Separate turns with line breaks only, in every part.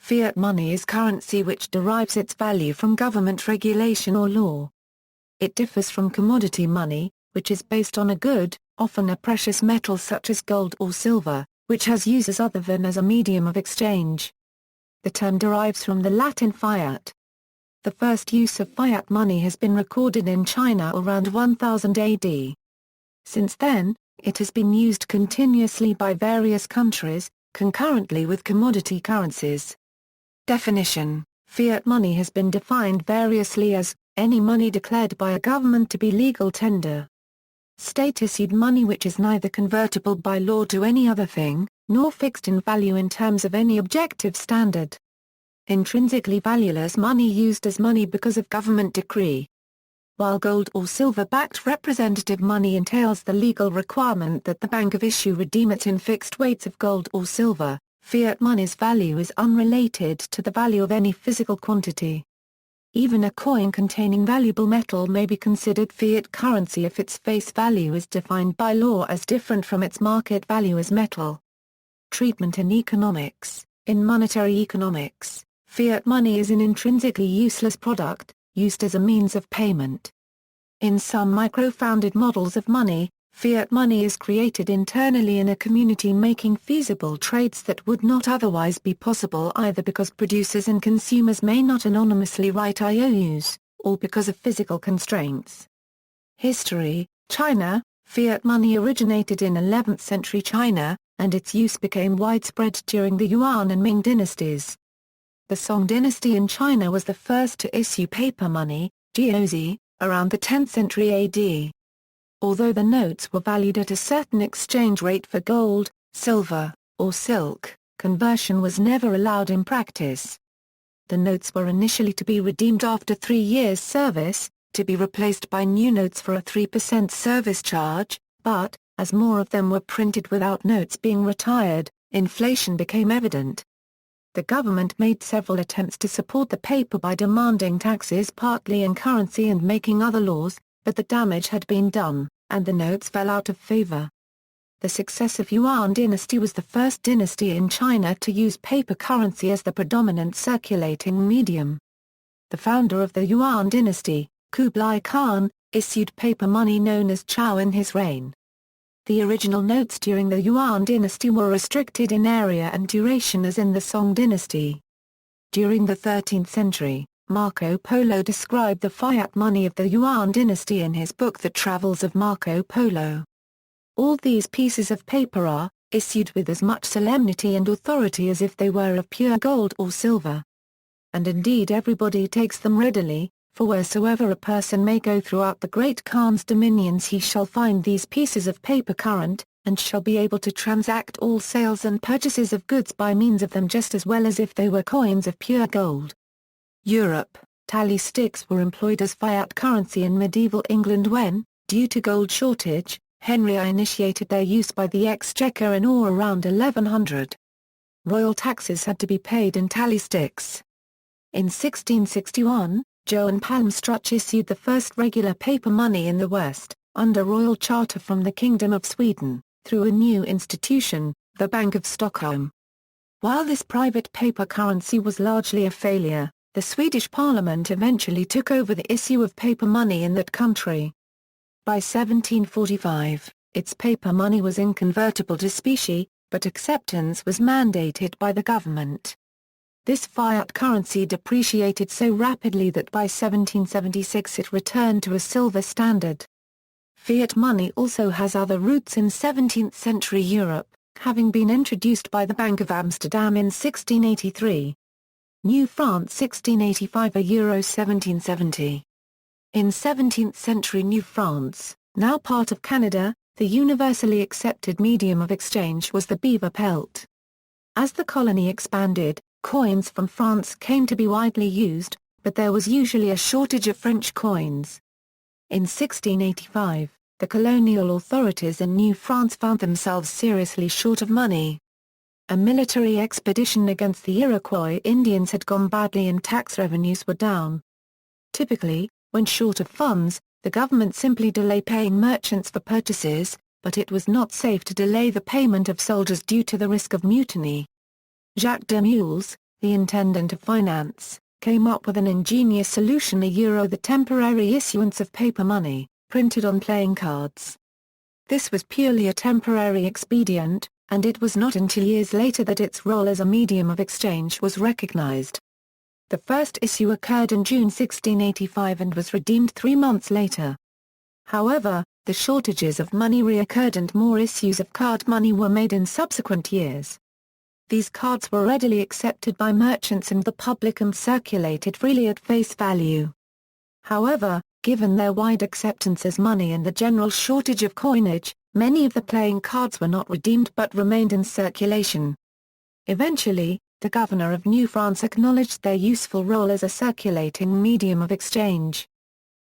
Fiat money is currency which derives its value from government regulation or law. It differs from commodity money, which is based on a good, often a precious metal such as gold or silver, which has uses other than as a medium of exchange. The term derives from the Latin fiat. The first use of fiat money has been recorded in China around 1000 AD. Since then, it has been used continuously by various countries, concurrently with commodity currencies. Definition: Fiat money has been defined variously as any money declared by a government to be legal tender. State-issued money which is neither convertible by law to any other thing, nor fixed in value in terms of any objective standard. Intrinsically valueless money used as money because of government decree. While gold or silver-backed representative money entails the legal requirement that the bank of issue redeem it in fixed weights of gold or silver, fiat money's value is unrelated to the value of any physical quantity. Even a coin containing valuable metal may be considered fiat currency if its face value is defined by law as different from its market value as metal. Treatment in economics: in monetary economics, fiat money is an intrinsically useless product, used as a means of payment. In some micro-founded models of money, fiat money is created internally in a community, making feasible trades that would not otherwise be possible either because producers and consumers may not anonymously write IOUs, or because of physical constraints. History: China, fiat money originated in 11th century China, and its use became widespread during the Yuan and Ming dynasties. The Song dynasty in China was the first to issue paper money, jiaozi, around the 10th century AD. Although the notes were valued at a certain exchange rate for gold, silver, or silk, conversion was never allowed in practice. The notes were initially to be redeemed after 3 years' service, to be replaced by new notes for a 3% service charge, but, as more of them were printed without notes being retired, inflation became evident. The government made several attempts to support the paper by demanding taxes partly in currency and making other laws, but the damage had been done, and the notes fell out of favor. The successive Yuan dynasty was the first dynasty in China to use paper currency as the predominant circulating medium. The founder of the Yuan dynasty, Kublai Khan, issued paper money known as Chao in his reign. The original notes during the Yuan dynasty were restricted in area and duration as in the Song dynasty. During the 13th century, Marco Polo described the fiat money of the Yuan dynasty in his book The Travels of Marco Polo. All these pieces of paper are issued with as much solemnity and authority as if they were of pure gold or silver. And indeed everybody takes them readily, for wheresoever a person may go throughout the great Khan's dominions he shall find these pieces of paper current, and shall be able to transact all sales and purchases of goods by means of them just as well as if they were coins of pure gold. Europe, tally sticks were employed as fiat currency in medieval England when, due to gold shortage, Henry I initiated their use by the Exchequer in or around 1100. Royal taxes had to be paid in tally sticks. In 1661, Johan Palmstruch issued the first regular paper money in the West, under royal charter from the Kingdom of Sweden, through a new institution, the Bank of Stockholm. While this private paper currency was largely a failure, the Swedish Parliament eventually took over the issue of paper money in that country. By 1745, its paper money was inconvertible to specie, but acceptance was mandated by the government. This fiat currency depreciated so rapidly that by 1776 it returned to a silver standard. Fiat money also has other roots in 17th century Europe, having been introduced by the Bank of Amsterdam in 1683. New France 1685 Euro 1770. In 17th century New France, now part of Canada, the universally accepted medium of exchange was the beaver pelt. As the colony expanded, coins from France came to be widely used, but there was usually a shortage of French coins. In 1685, the colonial authorities in New France found themselves seriously short of money. A military expedition against the Iroquois Indians had gone badly and tax revenues were down. Typically, when short of funds, the government simply delayed paying merchants for purchases, but it was not safe to delay the payment of soldiers due to the risk of mutiny. Jacques Demulles, the intendant of finance, came up with an ingenious solution: the temporary issuance of paper money, printed on playing cards. This was purely a temporary expedient, and it was not until years later that its role as a medium of exchange was recognized. The first issue occurred in June 1685 and was redeemed 3 months later. However, the shortages of money reoccurred and more issues of card money were made in subsequent years. These cards were readily accepted by merchants and the public and circulated freely at face value. However, given their wide acceptance as money and the general shortage of coinage, many of the playing cards were not redeemed but remained in circulation. Eventually, the governor of New France acknowledged their useful role as a circulating medium of exchange.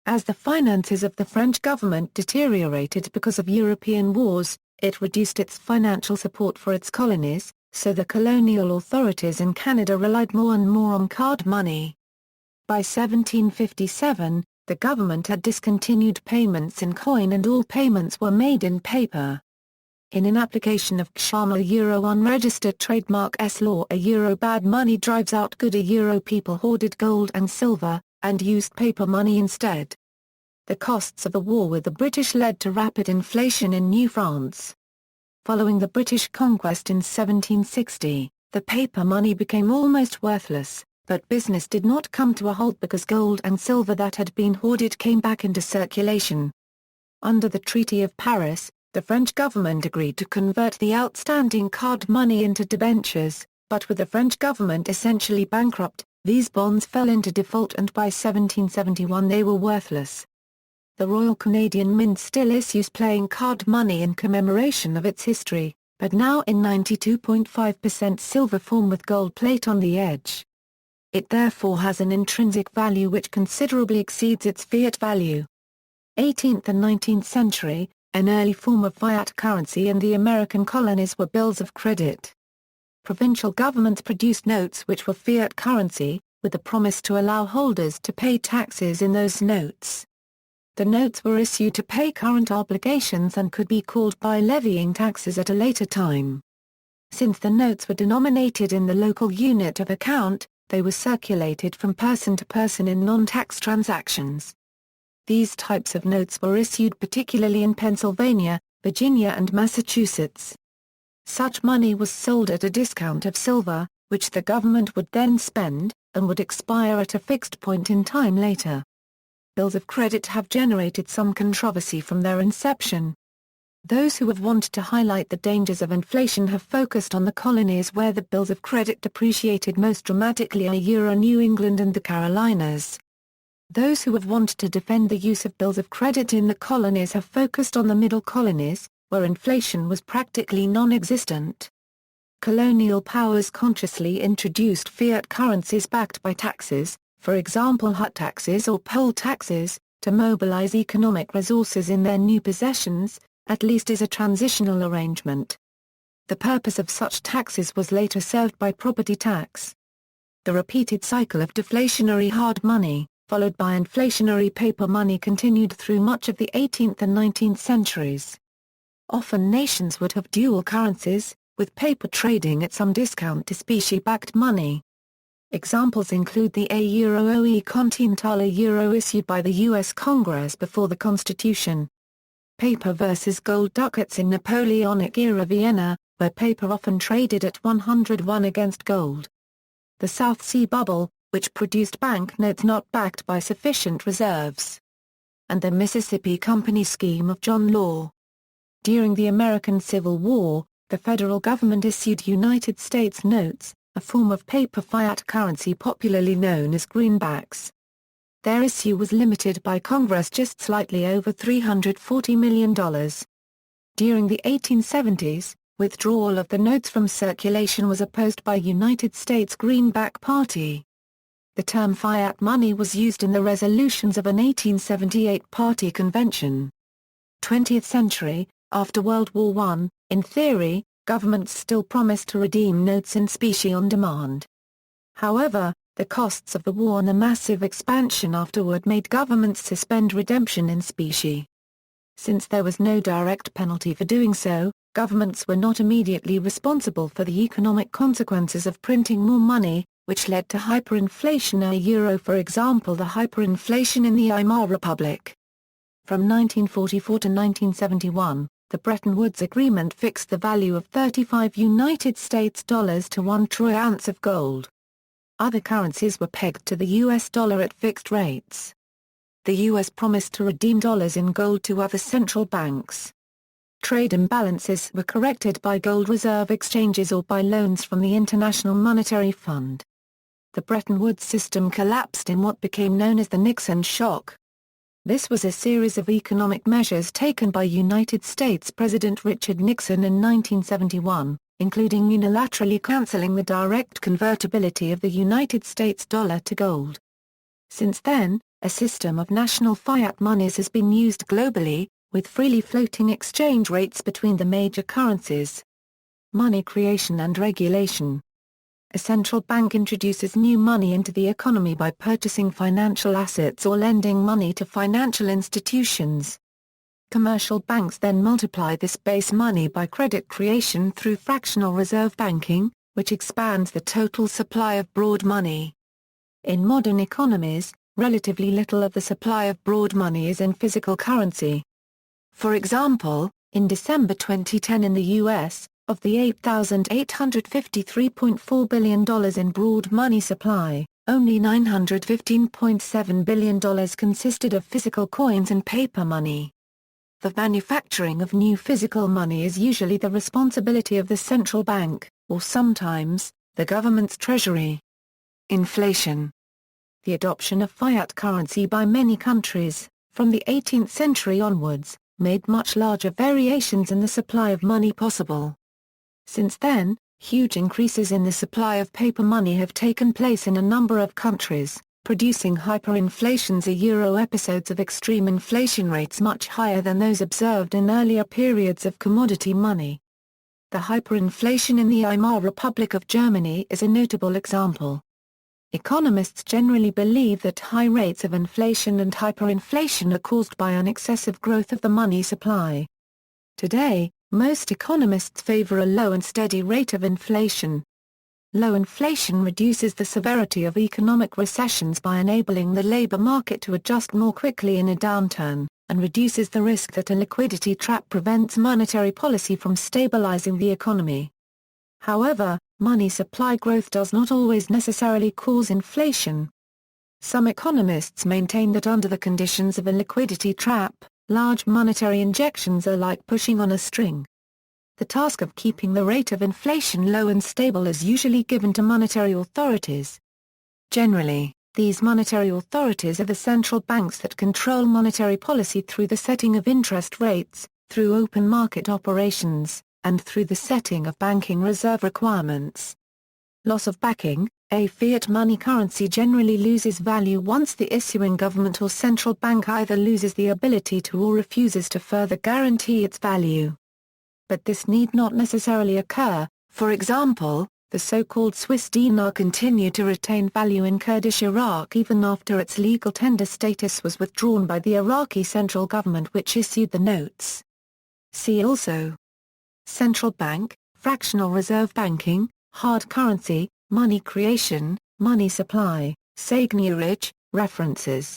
As the finances of the French government deteriorated because of European wars, it reduced its financial support for its colonies, so the colonial authorities in Canada relied more and more on card money. By 1757, the government had discontinued payments in coin and all payments were made in paper. In an application of Kshama unregistered trademark S law, bad money drives out good. People hoarded gold and silver, and used paper money instead. The costs of the war with the British led to rapid inflation in New France. Following the British conquest in 1760, the paper money became almost worthless, but business did not come to a halt because gold and silver that had been hoarded came back into circulation. Under the Treaty of Paris, the French government agreed to convert the outstanding card money into debentures, but with the French government essentially bankrupt, these bonds fell into default and by 1771 they were worthless. The Royal Canadian Mint still issues playing card money in commemoration of its history, but now in 92.5% silver form with gold plate on the edge. It therefore has an intrinsic value which considerably exceeds its fiat value. 18th and 19th century, an early form of fiat currency in the American colonies were bills of credit. Provincial governments produced notes which were fiat currency, with the promise to allow holders to pay taxes in those notes. The notes were issued to pay current obligations and could be called by levying taxes at a later time. Since the notes were denominated in the local unit of account, they were circulated from person to person in non-tax transactions. These types of notes were issued particularly in Pennsylvania, Virginia and Massachusetts. Such money was sold at a discount of silver, which the government would then spend, and would expire at a fixed point in time later. Bills of credit have generated some controversy from their inception. Those who have wanted to highlight the dangers of inflation have focused on the colonies where the bills of credit depreciated most dramatically, New England and the Carolinas. Those who have wanted to defend the use of bills of credit in the colonies have focused on the middle colonies, where inflation was practically non-existent. Colonial powers consciously introduced fiat currencies backed by taxes, for example hut taxes or poll taxes, to mobilize economic resources in their new possessions, at least as a transitional arrangement. The purpose of such taxes was later served by property tax. The repeated cycle of deflationary hard money, followed by inflationary paper money, continued through much of the 18th and 19th centuries. Often nations would have dual currencies, with paper trading at some discount to specie-backed money. Examples include the A-Euro Continental Euro issued by the U.S. Congress before the Constitution. Paper versus gold ducats in Napoleonic-era Vienna, where paper often traded at 101 against gold. The South Sea Bubble, which produced banknotes not backed by sufficient reserves. And the Mississippi Company scheme of John Law. During the American Civil War, the federal government issued United States notes, a form of paper fiat currency popularly known as greenbacks. Their issue was limited by Congress just slightly over $340 million. During the 1870s, withdrawal of the notes from circulation was opposed by United States Greenback Party. The term fiat money was used in the resolutions of an 1878 party convention. 20th century, after World War I, in theory, governments still promised to redeem notes in specie on demand. However, the costs of the war and the massive expansion afterward made governments suspend redemption in specie. Since there was no direct penalty for doing so, governments were not immediately responsible for the economic consequences of printing more money, which led to hyperinflation in the euro, for example the hyperinflation in the Weimar Republic. From 1944 to 1971, the Bretton Woods Agreement fixed the value of 35 United States dollars to 1 troy ounce of gold. Other currencies were pegged to the US dollar at fixed rates. The US promised to redeem dollars in gold to other central banks. Trade imbalances were corrected by gold reserve exchanges or by loans from the International Monetary Fund. The Bretton Woods system collapsed in what became known as the Nixon Shock. This was a series of economic measures taken by United States President Richard Nixon in 1971, including unilaterally canceling the direct convertibility of the United States dollar to gold. Since then, a system of national fiat monies has been used globally, with freely floating exchange rates between the major currencies. Money creation and regulation. A central bank introduces new money into the economy by purchasing financial assets or lending money to financial institutions. Commercial banks then multiply this base money by credit creation through fractional reserve banking, which expands the total supply of broad money. In modern economies, relatively little of the supply of broad money is in physical currency. For example, in December 2010 in the U.S., of the $8,853.4 billion in broad money supply, only $915.7 billion consisted of physical coins and paper money. The manufacturing of new physical money is usually the responsibility of the central bank, or sometimes, the government's treasury. Inflation. The adoption of fiat currency by many countries, from the 18th century onwards, made much larger variations in the supply of money possible. Since then, huge increases in the supply of paper money have taken place in a number of countries, producing hyperinflations and euro episodes of extreme inflation rates much higher than those observed in earlier periods of commodity money. The hyperinflation in the Weimar Republic of Germany is a notable example. Economists generally believe that high rates of inflation and hyperinflation are caused by an excessive growth of the money supply. Today, most economists favor a low and steady rate of inflation. Low inflation reduces the severity of economic recessions by enabling the labor market to adjust more quickly in a downturn, and reduces the risk that a liquidity trap prevents monetary policy from stabilizing the economy. However, money supply growth does not always necessarily cause inflation. Some economists maintain that under the conditions of a liquidity trap, large monetary injections are like pushing on a string. The task of keeping the rate of inflation low and stable is usually given to monetary authorities. Generally, these monetary authorities are the central banks that control monetary policy through the setting of interest rates, through open market operations, and through the setting of banking reserve requirements. Loss of backing. A fiat money currency generally loses value once the issuing government or central bank either loses the ability to or refuses to further guarantee its value. But this need not necessarily occur. For example, the so-called Swiss dinar continued to retain value in Kurdish Iraq even after its legal tender status was withdrawn by the Iraqi central government, which issued the notes. See also: central bank, fractional reserve banking, hard currency, money creation, money supply, seigniorage. References